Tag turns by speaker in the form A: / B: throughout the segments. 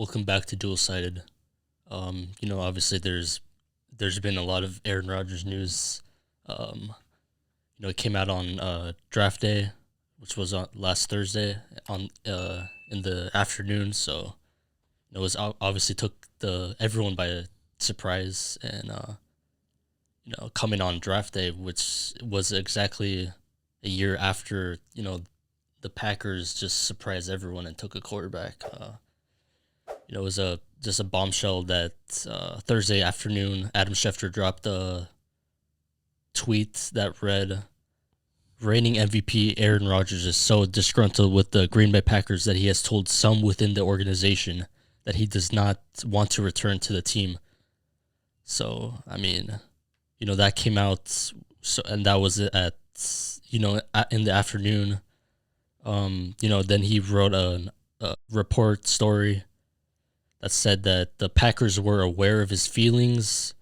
A: Welcome back to Dual Sided. Obviously there's been a lot of Aaron Rodgers news. It came out on draft day, which was on last Thursday on in the afternoon. So it was obviously took the everyone by surprise, and coming on draft day, which was exactly a year after the Packers just surprised everyone and took a quarterback. It was a just a bombshell that Thursday afternoon, Adam Schefter dropped a tweet that read, "Reigning MVP Aaron Rodgers is so disgruntled with the Green Bay Packers that he has told some within the organization that he does not want to return to the team." So, I mean, that came out, and that was in the afternoon. Then he wrote a report story that said that the Packers were aware of his feelings,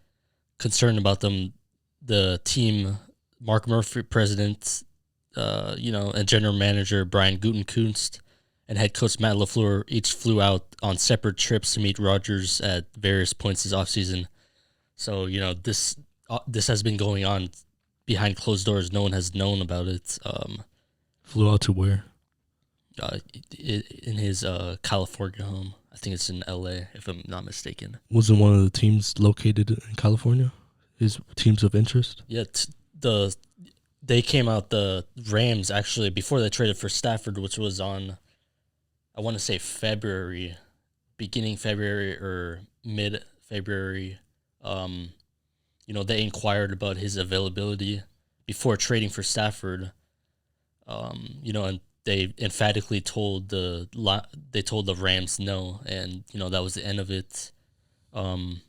A: concerned about them. The team, Mark Murphy, president, and general manager Brian Gutekunst, and head coach Matt LaFleur each flew out on separate trips to meet Rodgers at various points this offseason. So, this has been going on behind closed doors. No one has known about it.
B: Flew out to where?
A: In his California home. I think it's in LA, if I'm not mistaken.
B: Wasn't one of the teams located in California? His teams of interest?
A: Yeah, they came out, the Rams, actually, before they traded for Stafford, which was on, I want to say February, beginning February or mid-February. They inquired about his availability before trading for Stafford. And they emphatically told the Rams no, and that was the end of it. And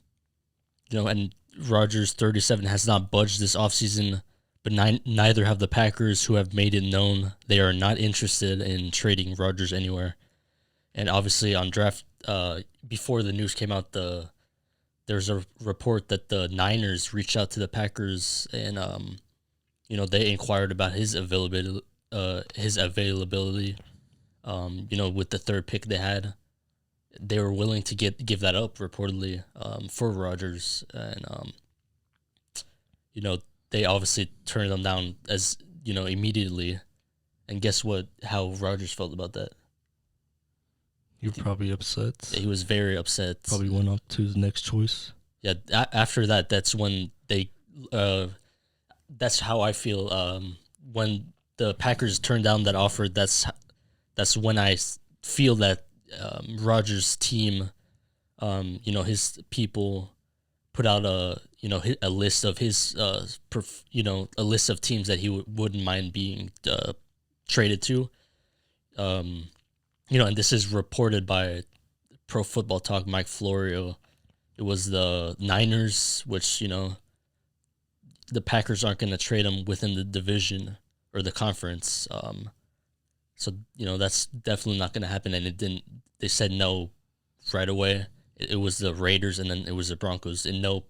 A: Rodgers, 37, has not budged this offseason, but neither have the Packers, who have made it known they are not interested in trading Rodgers anywhere. And obviously on draft, before the news came out, there's a report that the Niners reached out to the Packers, and they inquired about his availability. With the third pick they had, they were willing to give that up reportedly for Rodgers, and they obviously turned them down as immediately. And guess what? How Rodgers felt about that?
B: You're probably upset.
A: He was very upset.
B: Probably went up to his next choice.
A: Yeah. After that, that's when they. That's how I feel. When the Packers turned down that offer, that's when I feel that Rodgers' team, his people, put out a list of his a list of teams that he wouldn't mind being traded to. And this is reported by Pro Football Talk Mike Florio. It was the Niners, which the Packers aren't going to trade him within the division or the conference. So that's definitely not going to happen, and it didn't. They said no right away. It was the Raiders, and then it was the Broncos in no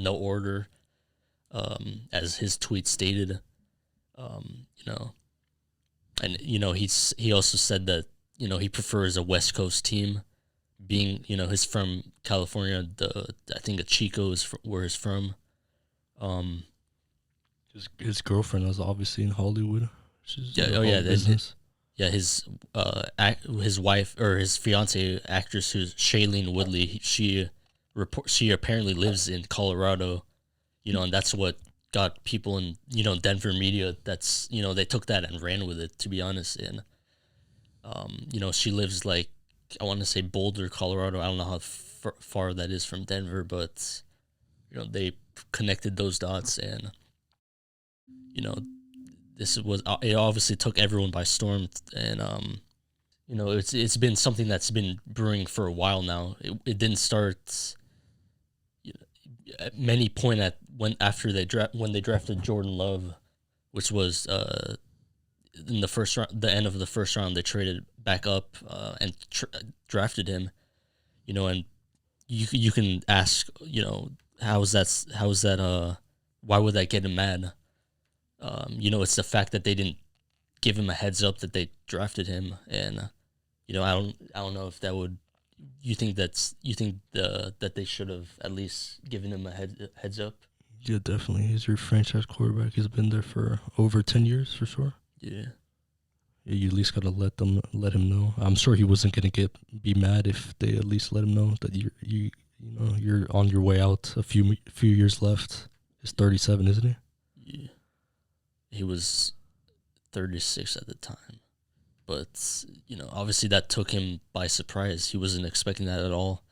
A: order, as his tweet stated. And he also said that he prefers a West Coast team, being he's from California. I think Chico is where he's from.
B: His girlfriend was obviously in Hollywood.
A: Business. His wife, or his fiance, actress, who's Shailene Woodley. She apparently lives in Colorado, and that's what got people in Denver media. That's they took that and ran with it, to be honest. And she lives, like, I want to say Boulder, Colorado. I don't know how far that is from Denver, but they connected those dots, and it obviously took everyone by storm, and it's been something that's been brewing for a while now. It didn't start at many point when they drafted Jordan Love, which was in the first round, the end of the first round. They traded back up and drafted him, and you can ask, how is that why would that get him mad? It's the fact that they didn't give him a heads up that they drafted him, and I don't know if that would you think that they should have at least given him a heads up?
B: Yeah, definitely. He's your franchise quarterback. He's been there for over 10 years for sure.
A: Yeah.
B: You at least gotta let him know. I'm sure he wasn't gonna be mad if they at least let him know that you're on your way out. A few years left. He's 37, isn't he?
A: Yeah. He was 36 at the time, but obviously that took him by surprise. He wasn't expecting that at all.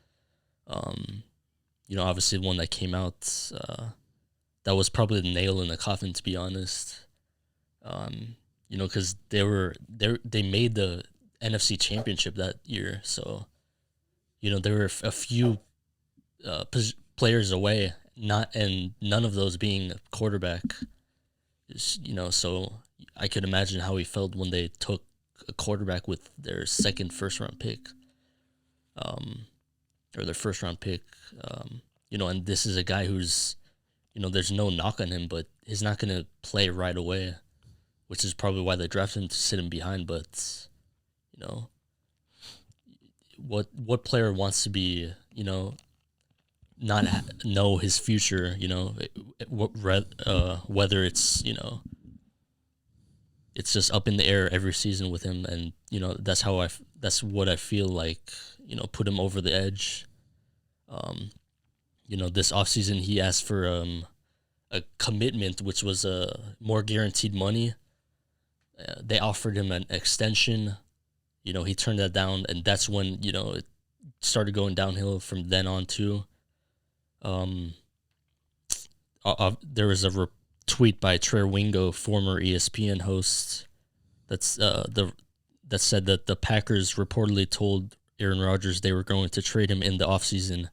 A: Obviously the one that came out, that was probably the nail in the coffin, to be honest. Because they made the NFC Championship that year, so they were a few players away, none of those being a quarterback. So I could imagine how he felt when they took a quarterback with their second first-round pick, or their first-round pick. And this is a guy who's, there's no knock on him, but he's not going to play right away, which is probably why they drafted him to sit him behind. But, what player wants to be, not know his future, whether it's, it's just up in the air every season with him. And, that's what I feel like, put him over the edge. This offseason he asked for a commitment, which was more guaranteed money. They offered him an extension. He turned that down, and that's when, it started going downhill from then on too. There was a tweet by Trey Wingo, former ESPN host, that said that the Packers reportedly told Aaron Rodgers they were going to trade him in the offseason,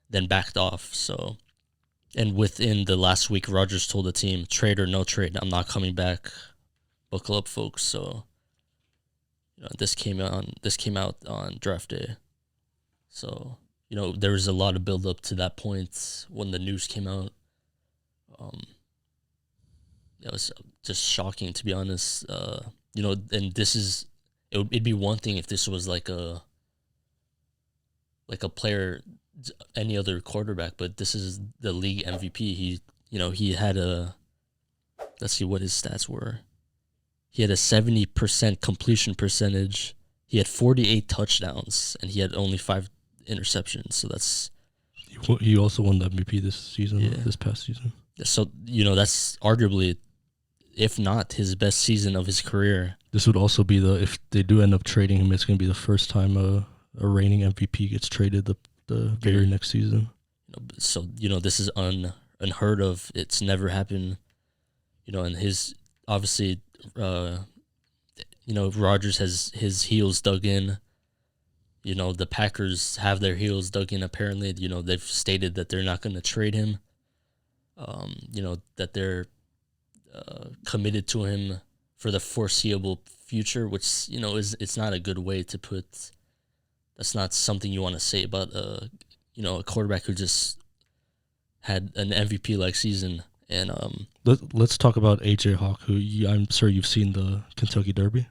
A: then backed off. So, and within the last week, Rodgers told the team, trade or no trade, I'm not coming back. Buckle up, folks. So, this came out on draft day. So, there was a lot of build up to that point when the news came out. It was just shocking, to be honest. And it'd be one thing if this was like a player, any other quarterback, but this is the league MVP. He had let's see what his stats were. He had a 70% completion percentage. He had 48 touchdowns, and he had only 5 interceptions. So that's...
B: He also won the MVP this season, this past season.
A: So, that's arguably, if not his best season of his career.
B: This would also be if they do end up trading him, it's going to be the first time a reigning MVP gets traded the very next season.
A: So, this is unheard of. It's never happened. And his, obviously, Rodgers has his heels dug in. The Packers have their heels dug in, apparently. They've stated that they're not going to trade him. That they're committed to him for the foreseeable future, which, it's not a good way to put. That's not something you want to say about a quarterback who just had an MVP-like season. And
B: let's talk about AJ Hawk, who I'm sure you've seen the Kentucky Derby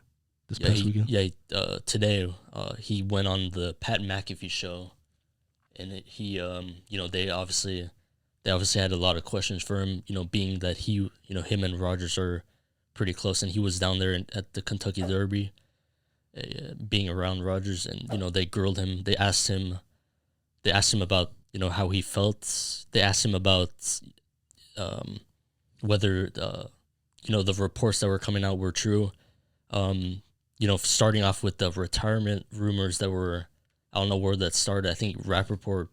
B: this past weekend.
A: Yeah, today he went on the Pat McAfee show, and they obviously had a lot of questions for him. Being that him and Rodgers are pretty close, and he was down there at the Kentucky Derby, being around Rodgers, and they grilled him. They asked him about how he felt. They asked him about whether the reports that were coming out were true. Starting off with the retirement rumors that were, I don't know where that started. I think Rappaport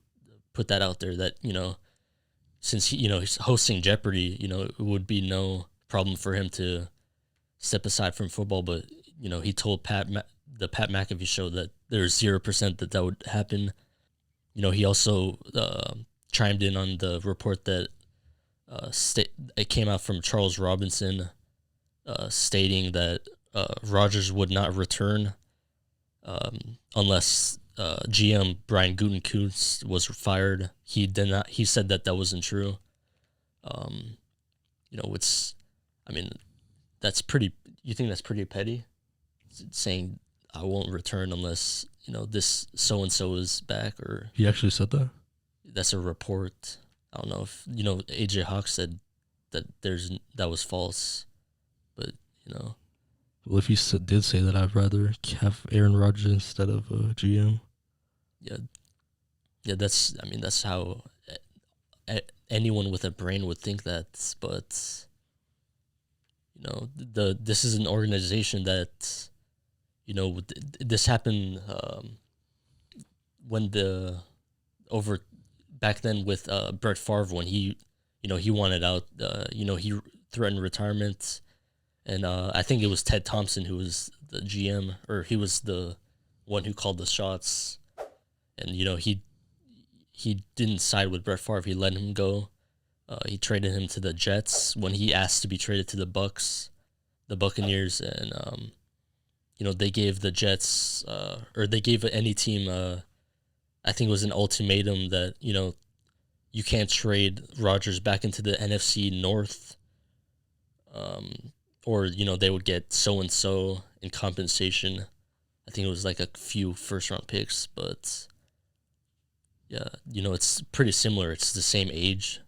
A: put that out there that since he's hosting Jeopardy, it would be no problem for him to step aside from football. But he told the Pat McAfee show that there's 0% that would happen. He also chimed in on the report that it came out from Charles Robinson, stating that Rodgers would not return unless GM Brian Gutekunst was fired. He did not. He said that wasn't true. That's pretty. You think that's pretty petty? Saying I won't return unless this so and so is back, or
B: He actually said that?
A: that's a report. I don't know if AJ Hawk said that that was false, but
B: Well, if he did say that, I'd rather have Aaron Rodgers instead of GM.
A: yeah, yeah. That's how anyone with a brain would think that. But this is an organization that this happened when over back then with Brett Favre, when he wanted out. He threatened retirement, and I think it was Ted Thompson who was the GM, or he was the one who called the shots. And he didn't side with Brett Favre. He let him go. He traded him to the Jets when he asked to be traded to the Buccaneers, and they gave the Jets or they gave any team I think it was an ultimatum that you can't trade Rodgers back into the NFC North, or they would get so and so in compensation. I think it was like a few first round picks, but yeah, it's pretty similar. It's the same age.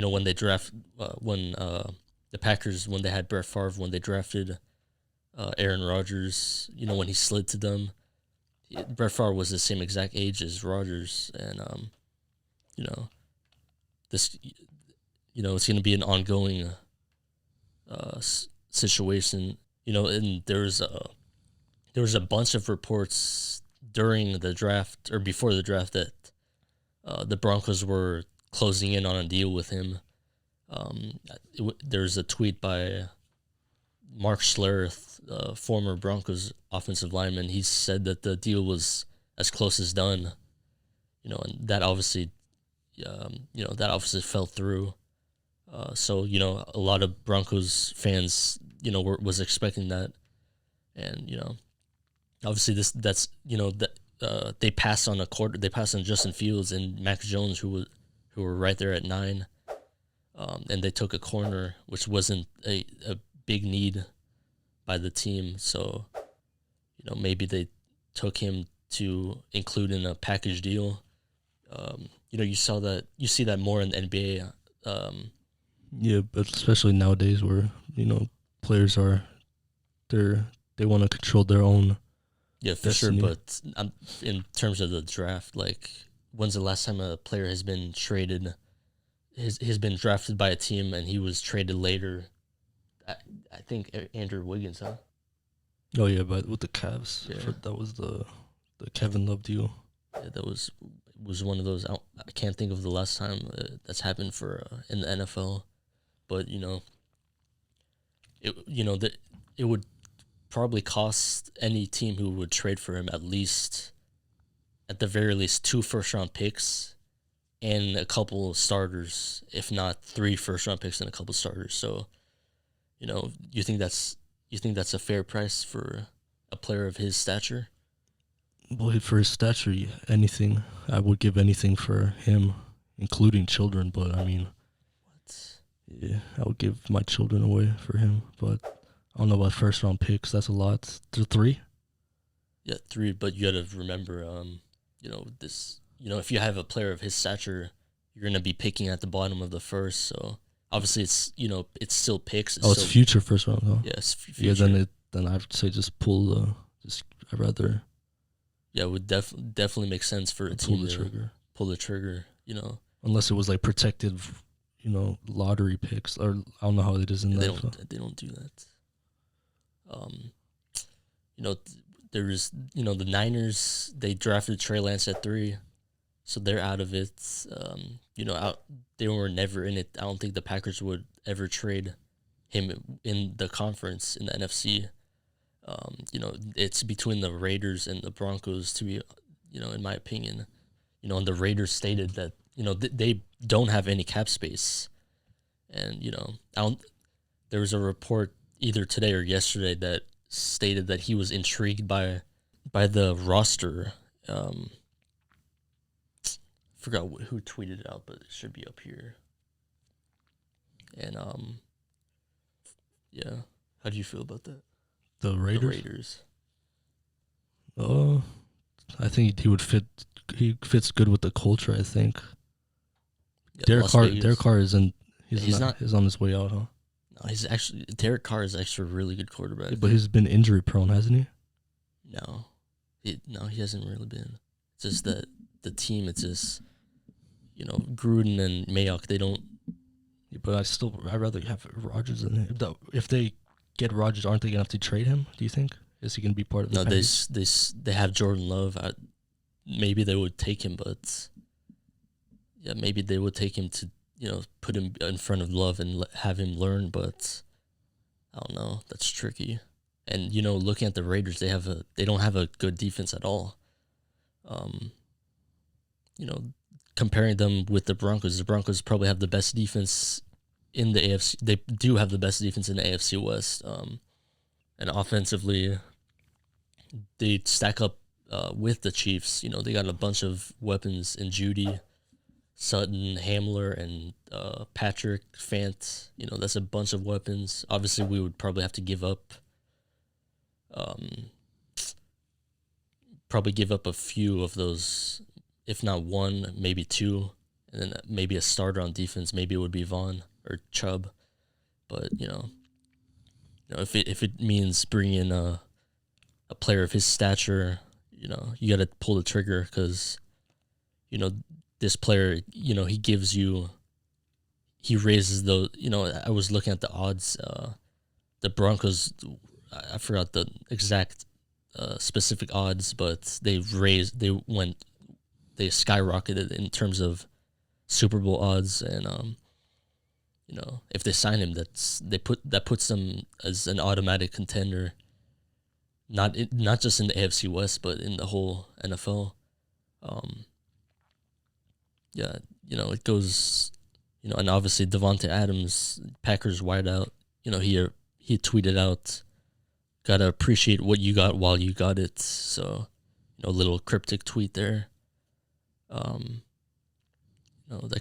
A: When they draft when the Packers, when they had Brett Favre, when they drafted Aaron Rodgers, when he slid to them, Brett Favre was the same exact age as Rodgers, and this, it's going to be an ongoing situation. And there was a bunch of reports during the draft or before the draft that the Broncos were closing in on a deal with him. There's a tweet by Mark Schlereth, former Broncos offensive lineman. He said that the deal was as close as done, and that obviously, fell through. So a lot of Broncos fans, was expecting that, and obviously they passed on They passed on Justin Fields and Mac Jones, who were right there at 9. And they took a corner, which wasn't a big need by the team. So, maybe they took him to include in a package deal. You see that more in the NBA.
B: Yeah, but especially nowadays where, players they want to control their own.
A: Yeah, for
B: destiny.
A: sure. But in terms of the draft, like, when's the last time a player has been traded? Has been drafted by a team and he was traded later. I think Andrew Wiggins, huh?
B: Oh yeah, but with the Cavs,
A: Yeah.
B: that was the Kevin Love deal.
A: Yeah, that was one of those. I can't think of the last time that's happened for in the NFL, but it would probably cost any team who would trade for him at the very least 2 first-round picks and a couple starters, if not 3 first-round picks and a couple starters. So, you think that's a fair price for a player of his stature?
B: Well, for his stature, anything. I would give anything for him, including children. But I mean, yeah, I would give my children away for him. But I don't know about first-round picks. That's a lot. 3.
A: Yeah, 3. But you got to remember, if you have a player of his stature, you're going to be picking at the bottom of the first. So obviously it's still picks.
B: It's future first round, huh?
A: Yes.
B: Yeah, then I'd say just pull I'd rather.
A: Yeah, it would definitely make sense for a team to pull the trigger,
B: Unless it was like protected, lottery picks, or I don't know how it is in
A: they
B: that.
A: they don't do that. There's the Niners, they drafted Trey Lance at 3, so they're out of it. They were never in it. I don't think the Packers would ever trade him in the conference in the NFC. It's between the Raiders and the Broncos to be, in my opinion, and the Raiders stated that, they don't have any cap space. And, there was a report either today or yesterday that stated that he was intrigued by the roster. Forgot who tweeted it out, but it should be up here. And, yeah. How do you feel about that?
B: The Raiders?
A: The Raiders.
B: Uh, I think he would fit. He fits good with the culture. I think
A: Yeah, Las
B: Derek
A: Vegas.
B: Carr isn't.
A: He's not.
B: He's on his way out, huh?
A: No, he's actually Derek Carr is actually a really good quarterback.
B: Yeah, but he's been injury prone, hasn't he?
A: No, he hasn't really been. It's just that the team. It's just Gruden and Mayock. They don't.
B: Yeah, but I'd rather have Rodgers than him. If they get Rodgers, aren't they gonna have to trade him? Do you think? Is he gonna be part of the?
A: No, they have Jordan Love. Maybe they would take him, but yeah, maybe they would take him to put him in front of Love and have him learn. But I don't know. That's tricky. And looking at the Raiders, they don't have a good defense at all. Um, you know, comparing them with the Broncos probably have the best defense in the AFC. They do have the best defense in the AFC West. And offensively, they stack up with the Chiefs. They got a bunch of weapons in Judy, Sutton, Hamler, and Patrick Fant. That's a bunch of weapons. Obviously, we would probably have to give up. Probably give up a few of those, if not one, maybe two, and then maybe a starter on defense. Maybe it would be Vaughn or Chubb, but if it means bringing in a player of his stature, you got to pull the trigger because this player, he raises those. I was looking at the odds. The Broncos, I forgot the exact specific odds, but they skyrocketed in terms of Super Bowl odds, and if they sign him, that puts them as an automatic contender, not just in the AFC West, but in the whole NFL. It goes, and obviously Devontae Adams, Packers wideout, he tweeted out, "Gotta appreciate what you got while you got it." So, a little cryptic tweet there. That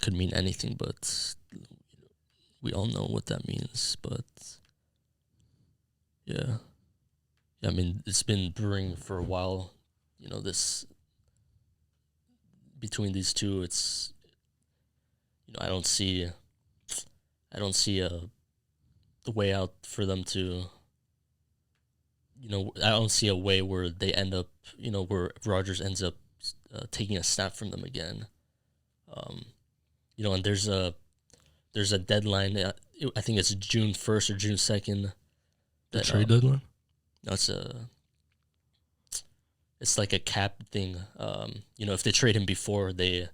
A: could mean anything, but we all know what that means. But yeah, I mean, it's been brewing for a while. This between these two, it's I don't see the way out for them to. I don't see a way where they end up, where Rodgers ends up taking a snap from them again. And there's a deadline. I think it's June 1st or June 2nd.
B: The trade deadline?
A: No, it's like a cap thing. If they trade him before if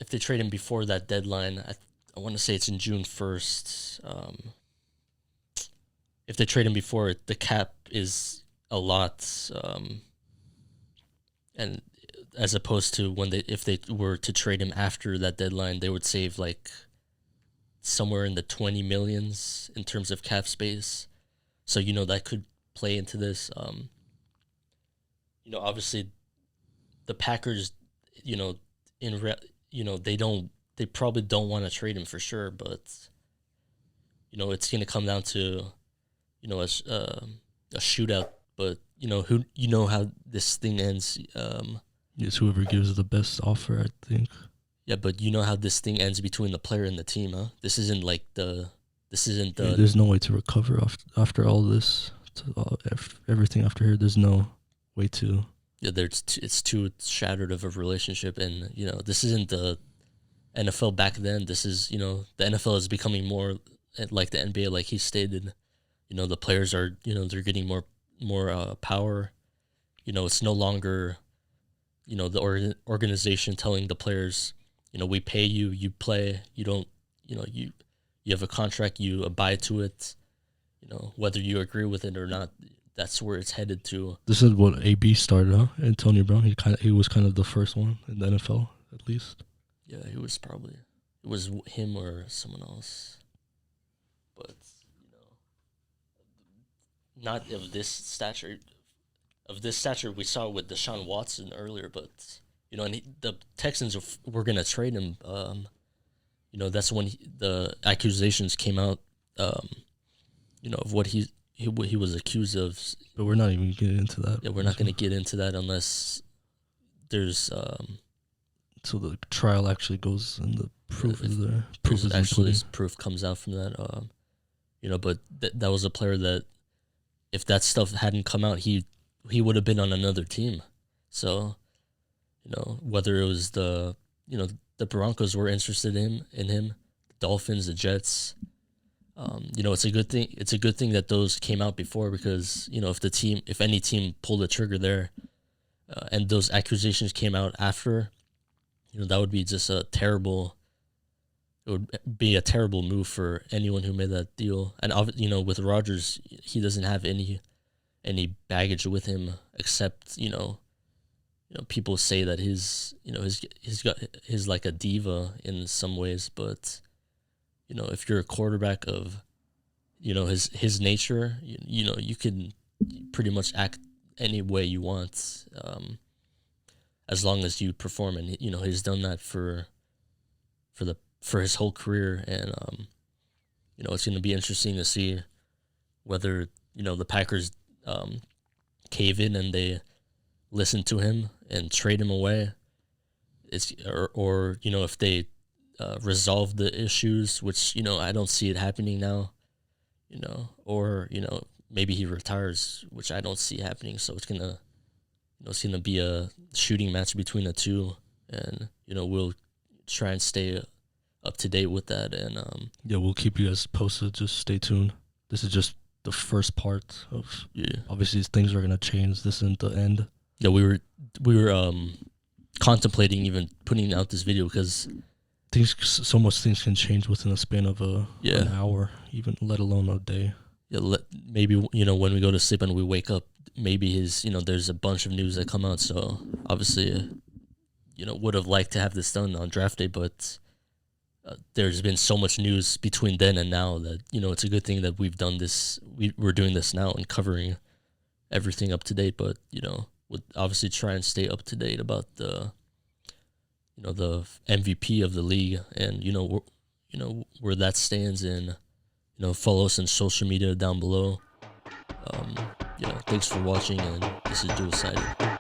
A: they trade him before that deadline, I want to say it's in June 1st. If they trade him before it, the cap is a lot, and as opposed to if they were to trade him after that deadline, they would save like somewhere in the 20 millions in terms of cap space. So that could play into this. Obviously, the Packers, they probably don't want to trade him for sure, but it's gonna come down to a shootout, but how this thing ends.
B: It's whoever gives the best offer, I think.
A: Yeah, but how this thing ends between the player and the team, huh? This isn't
B: There's no way to recover after all this, everything after here. There's no way to.
A: Yeah, it's too shattered of a relationship, and this isn't the NFL back then. This is the NFL is becoming more like the NBA, like he stated. The players are, they're getting more power. It's no longer, the organization telling the players, we pay you, you play. You don't, you have a contract, you abide to it. Whether you agree with it or not, that's where it's headed to.
B: This is what AB started, huh? Antonio Brown. He was kind of the first one in the NFL, at least.
A: Yeah, it was him or someone else, but not of this stature. Of this stature, we saw with Deshaun Watson earlier, but and the Texans were gonna trade him. That's when the accusations came out. Of what he was accused of.
B: But we're not even getting into that.
A: Yeah, we're not going to get into that unless there's
B: so the trial actually goes and the proof is there. Proof is
A: actually
B: included.
A: proof comes out from that. But that was a player that, if that stuff hadn't come out, he would have been on another team. So, whether it was the Broncos were interested in him, the Dolphins, the Jets. It's a good thing. It's a good thing that those came out before, because if any team pulled the trigger there, and those accusations came out after, that would be just a terrible. It would be a terrible move for anyone who made that deal. And with Rodgers, he doesn't have any baggage with him, except people say that he's like a diva in some ways, but if you're a quarterback of his nature, you can pretty much act any way you want, as long as you perform. And he's done that for his whole career. And it's going to be interesting to see whether the Packers cave in and they listen to him and trade him away. Or if they resolve the issues, which I don't see it happening now. Or maybe he retires, which I don't see happening. So it's gonna be a shooting match between the two, and we'll try and stay up to date with that. And
B: we'll keep you guys posted. Just stay tuned. This is just the first part of.
A: Yeah.
B: Obviously, things are gonna change. This isn't the end.
A: Yeah, we were contemplating even putting out this video because
B: so much things can change within a span of an hour, even let alone a day.
A: Yeah, maybe when we go to sleep and we wake up, maybe there's a bunch of news that come out. So obviously, would have liked to have this done on draft day, but there's been so much news between then and now that it's a good thing that we've done this. We're doing this now and covering everything up to date. But would obviously try and stay up to date about the MVP of the league, and where that stands. And follow us on social media down below. Thanks for watching, and this is Dual-Sided.